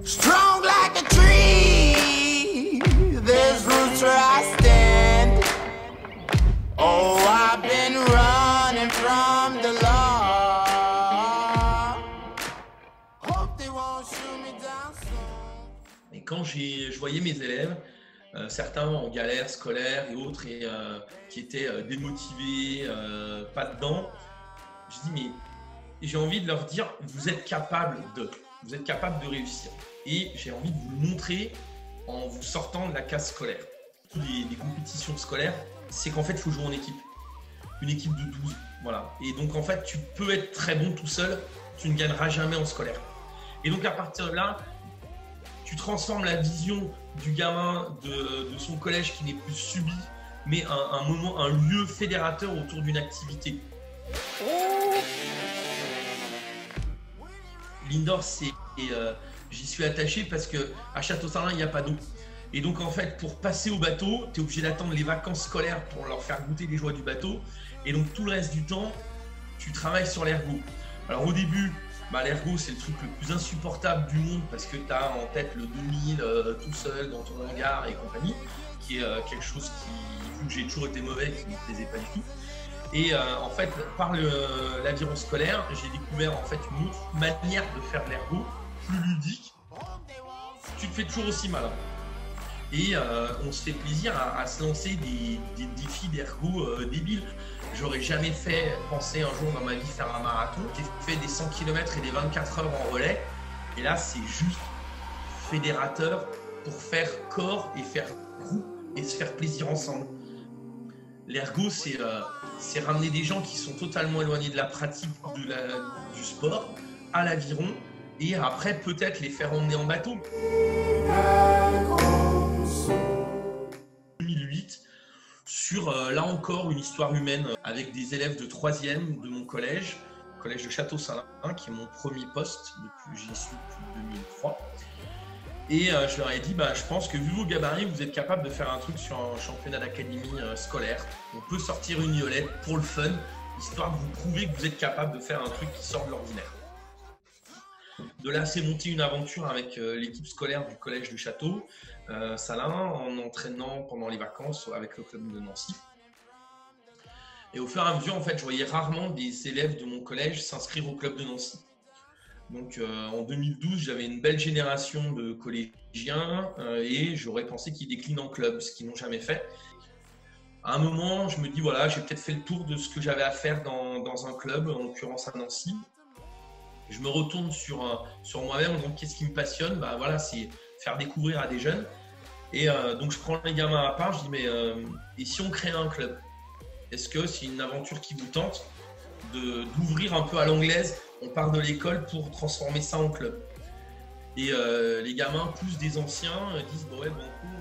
Strong like a tree, there's roots where I stand. Oh, I've been running from the law. Hope they won't shoot me down soon. Et quand je voyais mes élèves, certains en galère scolaire et autres, qui étaient démotivés, pas dedans, je dis mais j'ai envie de leur dire vous êtes capables de réussir. Et j'ai envie de vous le montrer en vous sortant de la case scolaire. Les compétitions scolaires, c'est qu'en fait il faut jouer en équipe. Une équipe de 12, voilà. Et donc en fait tu peux être très bon tout seul, tu ne gagneras jamais en scolaire. Et donc à partir de là, tu transformes la vision du gamin de son collège qui n'est plus subi, mais un lieu fédérateur autour d'une activité. L'indoor, j'y suis attaché parce qu'à Château-Salins, il n'y a pas d'eau. Et donc en fait, pour passer au bateau, tu es obligé d'attendre les vacances scolaires pour leur faire goûter les joies du bateau. Et donc tout le reste du temps, tu travailles sur l'ergot. Alors au début, l'ergot, c'est le truc le plus insupportable du monde parce que tu as en tête le 2000 tout seul dans ton hangar et compagnie, qui est quelque chose qui, vu que j'ai toujours été mauvais, qui ne me plaisait pas du tout. Et en fait, par l'aviron scolaire, j'ai découvert en fait une autre manière de faire de l'ergot, plus ludique. Tu te fais toujours aussi malin. Et on se fait plaisir à se lancer des défis d'ergot débiles. J'aurais jamais pensé un jour dans ma vie faire un marathon. J'ai fait des 100 km et des 24 heures en relais. Et là, c'est juste fédérateur pour faire corps et faire groupe et se faire plaisir ensemble. L'ergot, c'est ramener des gens qui sont totalement éloignés de la pratique du sport à l'aviron et après peut-être les faire emmener en bateau. 2008, sur là encore une histoire humaine avec des élèves de 3e de mon collège de Château-Salins, qui est mon premier poste, j'y suis depuis 2003. Et je leur ai dit, je pense que vu vos gabarits, vous êtes capable de faire un truc sur un championnat d'académie scolaire. On peut sortir une violette pour le fun, histoire de vous prouver que vous êtes capable de faire un truc qui sort de l'ordinaire. De là, c'est monté une aventure avec l'équipe scolaire du collège de Château-Salins, en entraînant pendant les vacances avec le club de Nancy. Et au fur et à mesure, en fait, je voyais rarement des élèves de mon collège s'inscrire au club de Nancy. Donc en 2012, j'avais une belle génération de collégiens et j'aurais pensé qu'ils déclinent en club, ce qu'ils n'ont jamais fait. À un moment, je me dis, voilà, j'ai peut-être fait le tour de ce que j'avais à faire dans un club, en l'occurrence à Nancy. Je me retourne sur moi-même, donc qu'est-ce qui me passionne? Voilà, c'est faire découvrir à des jeunes. Et donc je prends les gamins à part, je dis, mais et si on crée un club? Est-ce que c'est une aventure qui vous tente d'ouvrir un peu à l'anglaise? On part de l'école pour transformer ça en club. Et les gamins, plus des anciens, disent bon, ouais, bon coup,